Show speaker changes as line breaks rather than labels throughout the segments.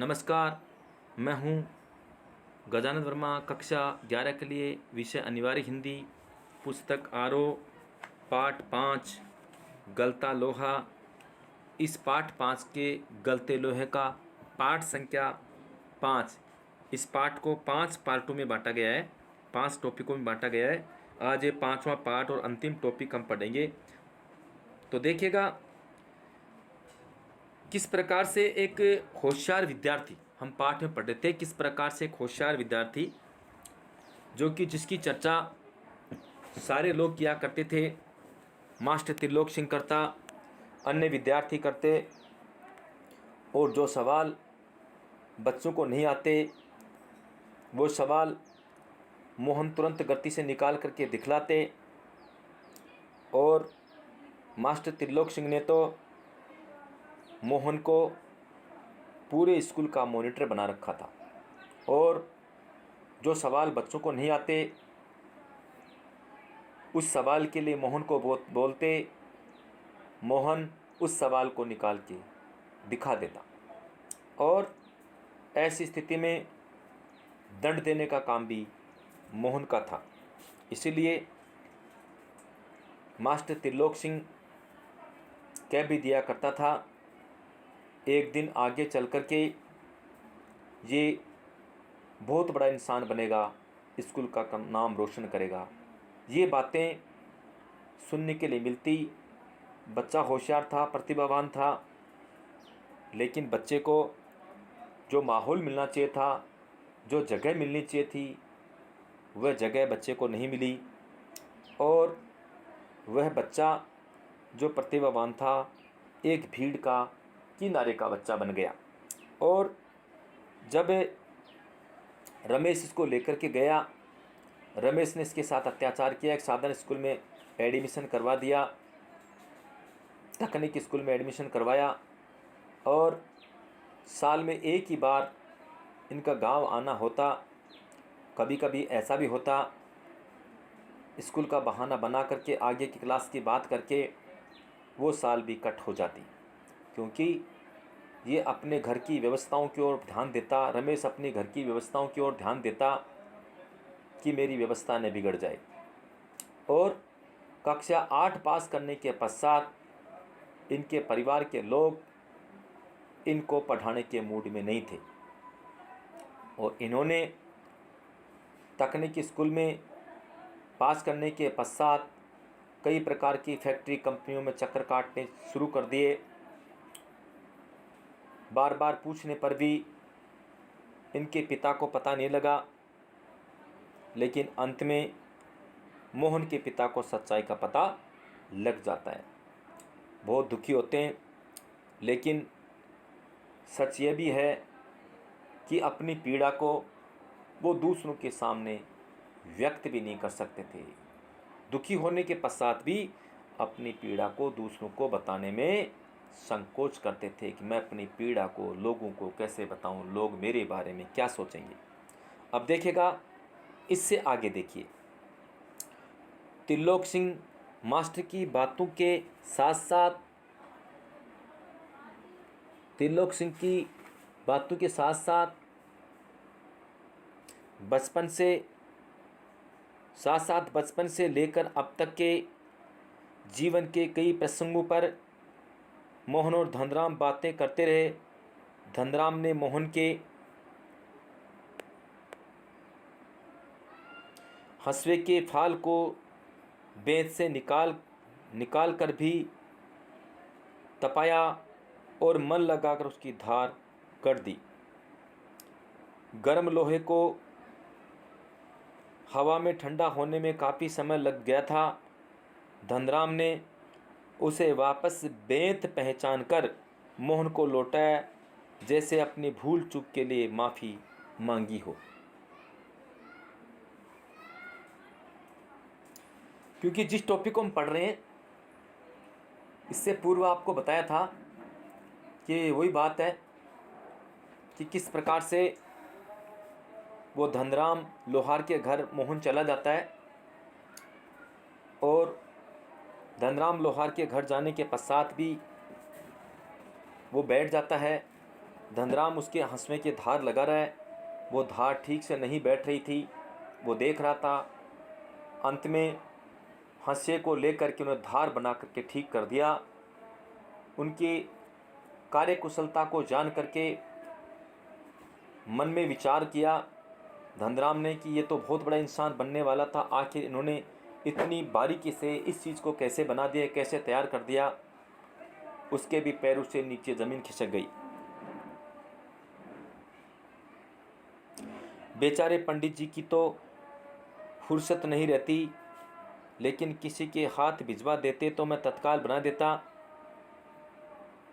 नमस्कार। मैं हूँ गजानन वर्मा। कक्षा 11 के लिए विषय अनिवार्य हिंदी, पुस्तक आरोह, पाठ 5 गलता लोहा। इस पाठ 5 के गलते लोहे का पाठ संख्या 5। इस पाठ को 5 पार्टों में बांटा गया है, 5 टॉपिकों में बांटा गया है। आज ये 5वां पार्ट और अंतिम टॉपिक हम पढ़ेंगे। तो देखिएगा किस प्रकार से एक होशियार विद्यार्थी, हम पाठ में पढ़ रहे थे, किस प्रकार से एक होशियार विद्यार्थी जो कि जिसकी चर्चा सारे लोग किया करते थे, मास्टर त्रिलोक सिंह करता, अन्य विद्यार्थी करते, और जो सवाल बच्चों को नहीं आते वो सवाल मोहन तुरंत गति से निकाल करके दिखलाते। और मास्टर त्रिलोक सिंह ने तो मोहन को पूरे स्कूल का मॉनिटर बना रखा था, और जो सवाल बच्चों को नहीं आते उस सवाल के लिए मोहन को बोलते, मोहन उस सवाल को निकाल के दिखा देता, और ऐसी स्थिति में दंड देने का काम भी मोहन का था। इसीलिए मास्टर त्रिलोक सिंह कह भी दिया करता था, एक दिन आगे चल कर के ये बहुत बड़ा इंसान बनेगा, स्कूल का नाम रोशन करेगा। ये बातें सुनने के लिए मिलती। बच्चा होशियार था, प्रतिभावान था, लेकिन बच्चे को जो माहौल मिलना चाहिए था, जो जगह मिलनी चाहिए थी, वह जगह बच्चे को नहीं मिली। और वह बच्चा जो प्रतिभावान था एक भीड़ का किनारे का बच्चा बन गया। और जब रमेश इसको लेकर के गया, रमेश ने इसके साथ अत्याचार किया, एक साधारण स्कूल में एडमिशन करवा दिया, तकनीकी स्कूल में एडमिशन करवाया, और साल में एक ही बार इनका गांव आना होता। कभी कभी ऐसा भी होता स्कूल का बहाना बना करके आगे की क्लास की बात करके वो साल भी कट हो जाती, क्योंकि ये अपने घर की व्यवस्थाओं की ओर ध्यान देता। रमेश अपने घर की व्यवस्थाओं की ओर ध्यान देता कि मेरी व्यवस्था न बिगड़ जाए। और कक्षा 8 पास करने के पश्चात इनके परिवार के लोग इनको पढ़ाने के मूड में नहीं थे, और इन्होंने तकनीकी स्कूल में पास करने के पश्चात कई प्रकार की फैक्ट्री कंपनियों में चक्कर काटने शुरू कर दिए। बार बार पूछने पर भी इनके पिता को पता नहीं लगा, लेकिन अंत में मोहन के पिता को सच्चाई का पता लग जाता है। बहुत दुखी होते हैं, लेकिन सच ये भी है कि अपनी पीड़ा को वो दूसरों के सामने व्यक्त भी नहीं कर सकते थे। दुखी होने के पश्चात भी अपनी पीड़ा को दूसरों को बताने में संकोच करते थे कि मैं अपनी पीड़ा को लोगों को कैसे बताऊं, लोग मेरे बारे में क्या सोचेंगे। अब देखिएगा, इससे आगे देखिए, त्रिलोक सिंह मास्टर की बातों के साथ साथ त्रिलोक सिंह की बातों के साथ साथ बचपन से लेकर अब तक के जीवन के कई प्रसंगों पर मोहन और धनराम बातें करते रहे। धनराम ने मोहन के हंसुए के फाल को बेंत से निकाल कर भी तपाया और मन लगाकर उसकी धार कर दी। गर्म लोहे को हवा में ठंडा होने में काफ़ी समय लग गया था। धनराम ने उसे वापस बेंत पहचान कर मोहन को लौटाया, जैसे अपनी भूल चूक के लिए माफ़ी मांगी हो। क्योंकि जिस टॉपिक को हम पढ़ रहे हैं, इससे पूर्व आपको बताया था कि वही बात है कि किस प्रकार से वो धनराम लोहार के घर मोहन चला जाता है, और धनराम लोहार के घर जाने के पश्चात भी वो बैठ जाता है धनराम उसके हंसवे की धार लगा रहा है, वो धार ठीक से नहीं बैठ रही थी, वो देख रहा था। अंत में हंसे को लेकर के उन्हें धार बना करके ठीक कर दिया। उनकी कार्यकुशलता को जान करके मन में विचार किया धनराम ने कि ये तो बहुत बड़ा इंसान बनने वाला था, आखिर इन्होंने इतनी बारीकी से इस चीज़ को कैसे बना दिया, कैसे तैयार कर दिया। उसके भी पैरों से नीचे ज़मीन खिसक गई। बेचारे पंडित जी की तो फुर्सत नहीं रहती, लेकिन किसी के हाथ भिजवा देते तो मैं तत्काल बना देता।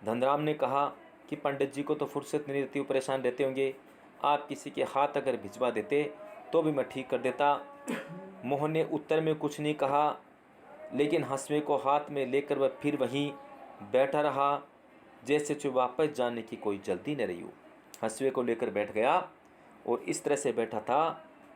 धनराम ने कहा कि पंडित जी को तो फुर्सत नहीं रहती, वो परेशान रहते होंगे, आप किसी के हाथ अगर भिजवा देते तो भी मैं ठीक कर देता। मोहन ने उत्तर में कुछ नहीं कहा, लेकिन हंसवे को हाथ में लेकर वह फिर वहीं बैठा रहा, जैसे जो वापस जाने की कोई जल्दी न रही हो। हंसवे को लेकर बैठ गया और इस तरह से बैठा था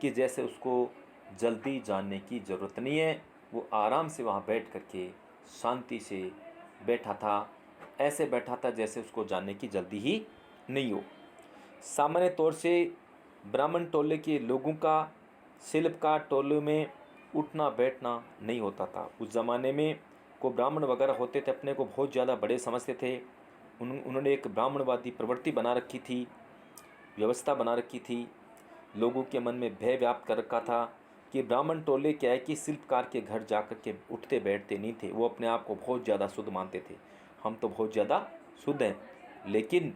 कि जैसे उसको जल्दी जाने की ज़रूरत नहीं है। वो आराम से वहाँ बैठ करके शांति से बैठा था, ऐसे बैठा था जैसे उसको जाने की जल्दी ही नहीं हो। सामान्य तौर से ब्राह्मण टोले के लोगों का शिल्पकार टोले में उठना बैठना नहीं होता था। उस ज़माने में को ब्राह्मण वगैरह होते थे, अपने को बहुत ज़्यादा बड़े समझते थे। उन्होंने एक ब्राह्मणवादी प्रवृत्ति बना रखी थी, व्यवस्था बना रखी थी। लोगों के मन में भय व्याप्त कर रखा था कि ब्राह्मण टोले क्या है कि शिल्पकार के घर जाकर के उठते बैठते नहीं थे। वो अपने आप को बहुत ज़्यादा शुद्ध मानते थे, हम तो बहुत ज़्यादा शुद्ध हैं। लेकिन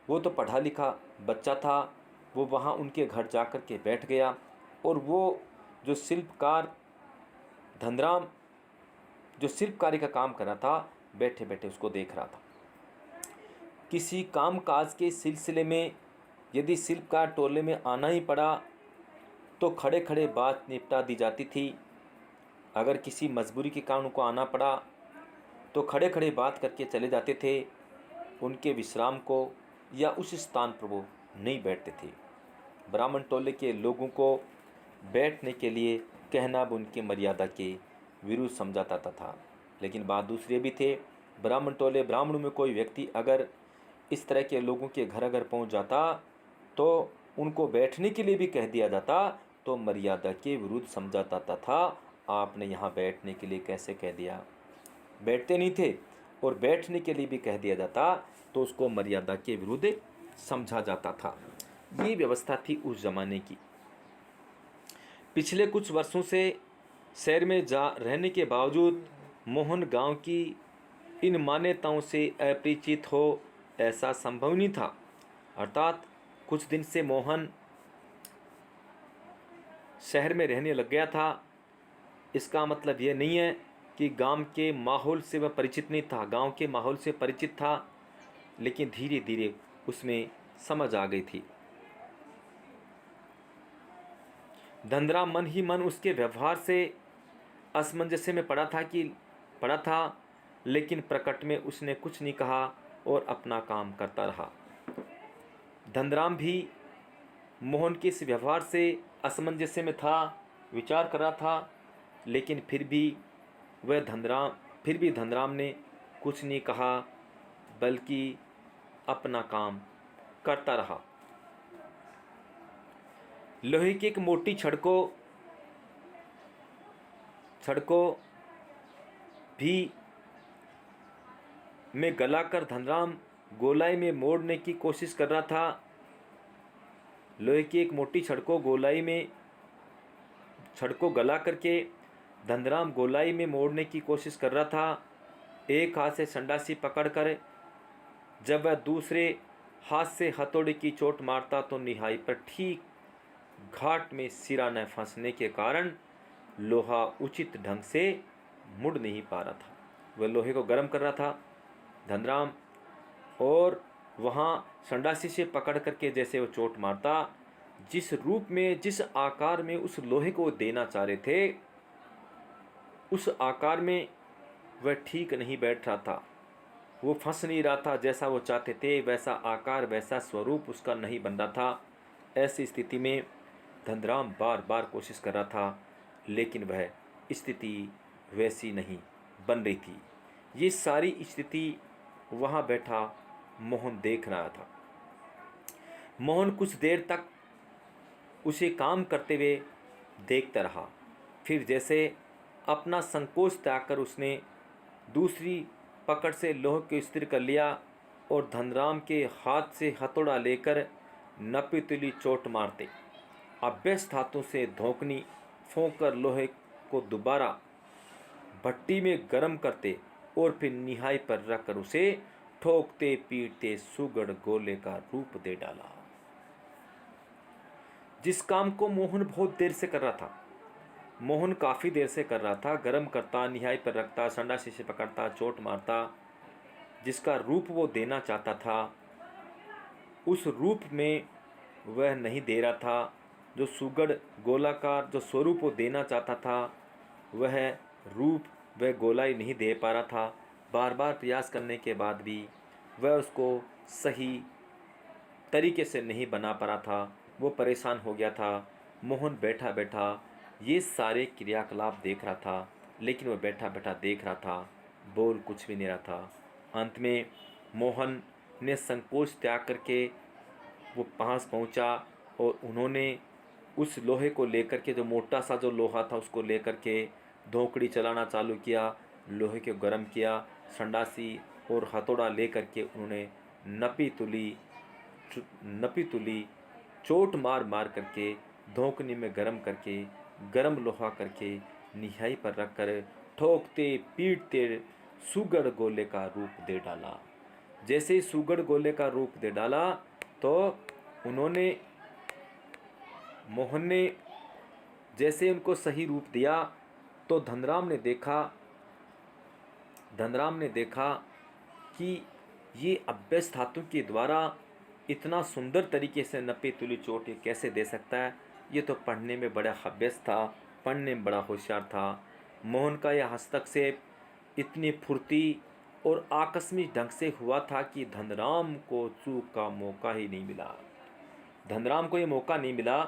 वो तो पढ़ा लिखा बच्चा था, वो वहाँ उनके घर जाकर के बैठ गया और वो जो शिल्पकार धनराम जो शिल्पकारी का काम कर रहा था, बैठे बैठे उसको देख रहा था। किसी काम काज के सिलसिले में यदि शिल्पकार टोले में आना ही पड़ा तो खड़े खड़े बात निपटा दी जाती थी। अगर किसी मजबूरी के कारण उनको आना पड़ा तो खड़े खड़े बात करके चले जाते थे। उनके विश्राम को या उस स्थान पर वो नहीं बैठते थे। ब्राह्मण टोले के लोगों को बैठने के लिए कहना भी उनकी मर्यादा के विरुद्ध समझा जाता था। लेकिन बात दूसरे भी थे, ब्राह्मण टोले ब्राह्मणों में कोई व्यक्ति अगर इस तरह के लोगों के घर अगर पहुंच जाता तो उनको बैठने के लिए भी कह दिया जाता तो मर्यादा के विरुद्ध समझा जाता था। आपने यहाँ बैठने के लिए कैसे कह दिया, बैठते नहीं थे, और बैठने के लिए भी कह दिया जाता तो उसको मर्यादा के विरुद्ध समझा जाता था। ये व्यवस्था थी उस ज़माने की। पिछले कुछ वर्षों से शहर में जा रहने के बावजूद मोहन गांव की इन मान्यताओं से अपरिचित हो ऐसा संभव नहीं था। अर्थात कुछ दिन से मोहन शहर में रहने लग गया था। इसका मतलब ये नहीं है कि गांव के माहौल से वह परिचित नहीं था, गांव के माहौल से परिचित था, लेकिन धीरे धीरे उसमें समझ आ गई थी। धनराम मन ही मन उसके व्यवहार से असमंजस्य में पड़ा था, लेकिन प्रकट में उसने कुछ नहीं कहा और अपना काम करता रहा। धनराम भी मोहन के इस व्यवहार से असमंजस्य में था, विचार कर रहा था, लेकिन फिर भी धनराम ने कुछ नहीं कहा, बल्कि अपना काम करता रहा। लोहे की एक मोटी छड़को भी में गलाकर धनराम गोलाई में मोड़ने की कोशिश कर रहा था। लोहे की एक मोटी छड़को गला करके धनराम गोलाई में मोड़ने की कोशिश कर रहा था। एक हाथ से संडासी पकड़कर जब वह दूसरे हाथ से हथौड़े की चोट मारता तो निहाई पर ठीक घाट में सिरा न फंसने के कारण लोहा उचित ढंग से मुड़ नहीं पा रहा था। वह लोहे को गर्म कर रहा था धनराम, और वहाँ संडासी से पकड़ करके जैसे वो चोट मारता, जिस रूप में जिस आकार में उस लोहे को देना चाह रहे थे, उस आकार में वह ठीक नहीं बैठ रहा था। वो फंस नहीं रहा था, जैसा वो चाहते थे वैसा आकार वैसा स्वरूप उसका नहीं बन रहा था। ऐसी स्थिति में धनराम बार बार कोशिश कर रहा था, लेकिन वह स्थिति वैसी नहीं बन रही थी। ये सारी स्थिति वहाँ बैठा मोहन देख रहा था। मोहन कुछ देर तक उसे काम करते हुए देखता रहा। फिर जैसे अपना संकोच त्याग कर उसने दूसरी पकड़ से लोहे को स्थिर कर लिया और धनराम के हाथ से हथौड़ा लेकर नपीतुली चोट मारते अभ्यस्त हाथों से धोकनी फोंक कर लोहे को दोबारा भट्टी में गर्म करते और फिर निहाई पर रखकर उसे ठोकते पीटते सुगढ़ गोले का रूप दे डाला। जिस काम को मोहन बहुत देर से कर रहा था, मोहन काफ़ी देर से कर रहा था, गर्म करता, निहाई पर रखता, संडासी से पकड़ता, चोट मारता, जिसका रूप वो देना चाहता था उस रूप में वह नहीं दे रहा था। जो सुगढ़ गोलाकार जो स्वरूप वो देना चाहता था वह रूप वह गोला ही नहीं दे पा रहा था। बार बार प्रयास करने के बाद भी वह उसको सही तरीके से नहीं बना पा रहा था। वो परेशान हो गया था। मोहन बैठा बैठा ये सारे क्रियाकलाप देख रहा था, लेकिन वह बैठा बैठा देख रहा था, बोल कुछ भी नहीं रहा था। अंत में मोहन ने संकोच त्याग करके वो पास पहुंचा और उन्होंने उस लोहे को लेकर के, जो मोटा सा जो लोहा था उसको लेकर के धोकड़ी चलाना चालू किया, लोहे को गर्म किया, संडासी और हथौड़ा लेकर के उन्होंने नपी तुली चोट मार मार करके धोकनी में गर्म करके गर्म लोहा करके निहाई पर रखकर ठोकते पीटते सुगढ़ गोले का रूप दे डाला। जैसे ही सुगढ़ गोले का रूप दे डाला तो उन्होंने मोहन ने जैसे उनको सही रूप दिया तो धनराम ने देखा कि ये अभ्यस्त हाथों के द्वारा इतना सुंदर तरीके से नपी तुली चोट ये कैसे दे सकता है। ये तो पढ़ने में बड़ा अभ्यस्त था, पढ़ने में बड़ा होशियार था। मोहन का यह हस्तक्षेप इतनी फुर्ती और आकस्मिक ढंग से हुआ था कि धनराम को चूक का मौका ही नहीं मिला। धनराम को ये मौका नहीं मिला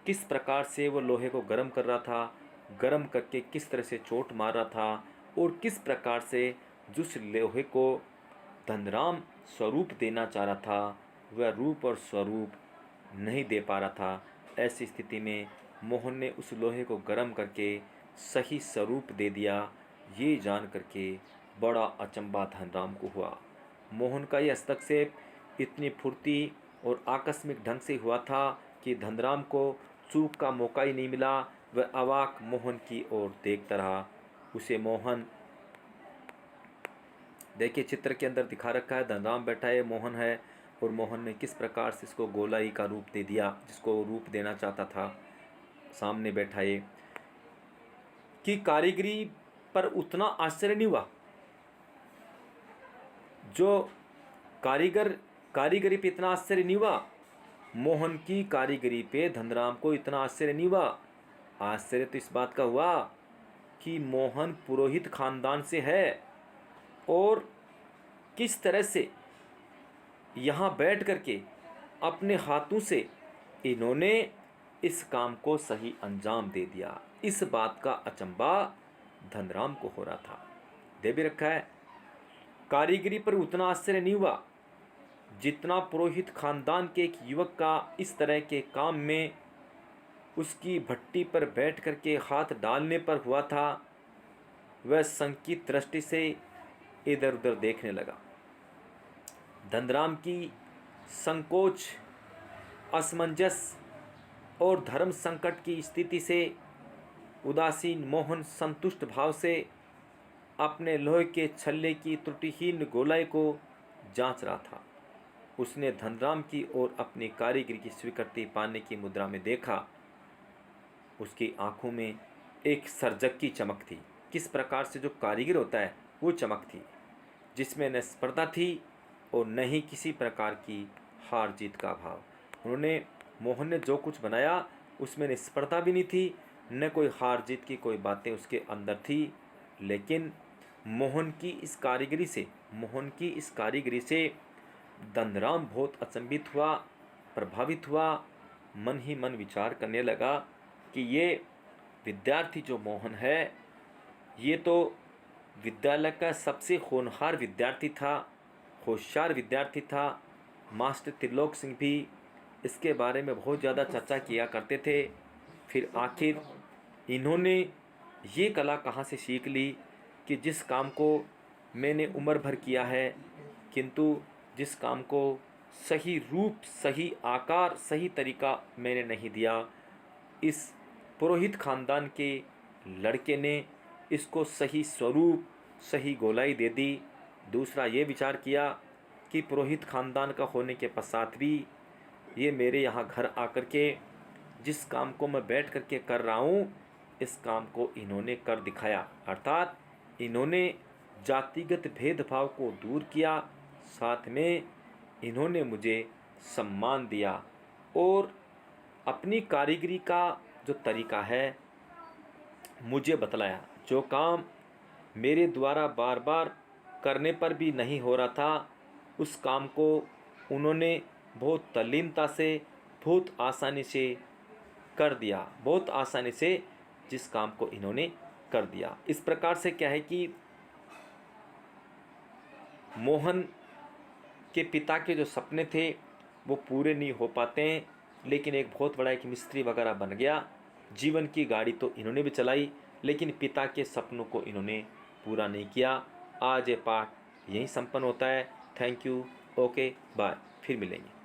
किस प्रकार से वो लोहे को गर्म कर रहा था, गर्म करके किस तरह से चोट मार रहा था और किस प्रकार से जिस लोहे को धनराम स्वरूप देना चाह रहा था वह रूप और स्वरूप नहीं दे पा रहा था। ऐसी स्थिति में मोहन ने उस लोहे को गर्म करके सही स्वरूप दे दिया। ये जान करके बड़ा अचंभा धनराम को हुआ। मोहन का यह हस्तक्षेप इतनी फुर्ती और आकस्मिक ढंग से हुआ था कि धनराम को चूक का मौका ही नहीं मिला। वह अवाक मोहन की ओर देखता रहा। उसे मोहन, देखिए चित्र के अंदर दिखा रखा है, धनराम बैठा है, मोहन है, और मोहन ने किस प्रकार से इसको गोलाई का रूप दे दिया, जिसको रूप देना चाहता था, सामने बैठा है। कि कारीगरी पर उतना आश्चर्य नहीं हुआ। जो कारीगरी पे इतना आश्चर्य नहीं हुआ, मोहन की कारीगरी पे धनराम को इतना आश्चर्य नहीं हुआ। आश्चर्य तो इस बात का हुआ कि मोहन पुरोहित खानदान से है और किस तरह से यहाँ बैठ करके अपने हाथों से इन्होंने इस काम को सही अंजाम दे दिया। इस बात का अचंभा धनराम को हो रहा था। दे भी रखा है, कारीगरी पर उतना आश्चर्य नहीं हुआ जितना पुरोहित खानदान के एक युवक का इस तरह के काम में उसकी भट्टी पर बैठ करके हाथ डालने पर हुआ था। वह संकीत दृष्टि से इधर उधर देखने लगा। धनराम की संकोच, असमंजस और धर्म संकट की स्थिति से उदासीन मोहन संतुष्ट भाव से अपने लोहे के छल्ले की त्रुटिहीन गोलाई को जांच रहा था। उसने धनराम की ओर अपनी कारीगरी की स्वीकृति पाने की मुद्रा में देखा। उसकी आंखों में एक सर्जक की चमक थी। किस प्रकार से जो कारीगर होता है वो चमक थी, जिसमें न स्पर्धा थी और न ही किसी प्रकार की हार जीत का भाव। मोहन ने जो कुछ बनाया उसमें न स्पर्धा भी नहीं थी, न कोई हार जीत की कोई बातें उसके अंदर थी। लेकिन मोहन की इस कारीगरी से धनराम बहुत अचंभित हुआ, प्रभावित हुआ। मन ही मन विचार करने लगा कि ये विद्यार्थी जो मोहन है, ये तो विद्यालय का सबसे होनहार विद्यार्थी था, होशियार विद्यार्थी था। मास्टर त्रिलोक सिंह भी इसके बारे में बहुत ज़्यादा चर्चा किया करते थे। फिर आखिर इन्होंने ये कला कहाँ से सीख ली कि जिस काम को मैंने उम्र भर किया है, किंतु जिस काम को सही रूप, सही आकार, सही तरीका मैंने नहीं दिया, इस पुरोहित खानदान के लड़के ने इसको सही स्वरूप, सही गोलाई दे दी। दूसरा ये विचार किया कि पुरोहित खानदान का होने के पश्चात भी ये मेरे यहाँ घर आकर के जिस काम को मैं बैठ कर के कर रहा हूँ, इस काम को इन्होंने कर दिखाया। अर्थात इन्होंने जातिगत भेदभाव को दूर किया, साथ में इन्होंने मुझे सम्मान दिया और अपनी कारीगरी का जो तरीका है मुझे बतलाया। जो काम मेरे द्वारा बार बार करने पर भी नहीं हो रहा था, उस काम को उन्होंने बहुत तल्लीनता से, बहुत आसानी से कर दिया। बहुत आसानी से जिस काम को इन्होंने कर दिया। इस प्रकार से क्या है कि मोहन के पिता के जो सपने थे वो पूरे नहीं हो पाते हैं, लेकिन एक बहुत बड़ा एक मिस्त्री वगैरह बन गया। जीवन की गाड़ी तो इन्होंने भी चलाई, लेकिन पिता के सपनों को इन्होंने पूरा नहीं किया। आज ये पाठ यहीं संपन्न होता है। Thank you. Okay, bye. फिर मिलेंगे।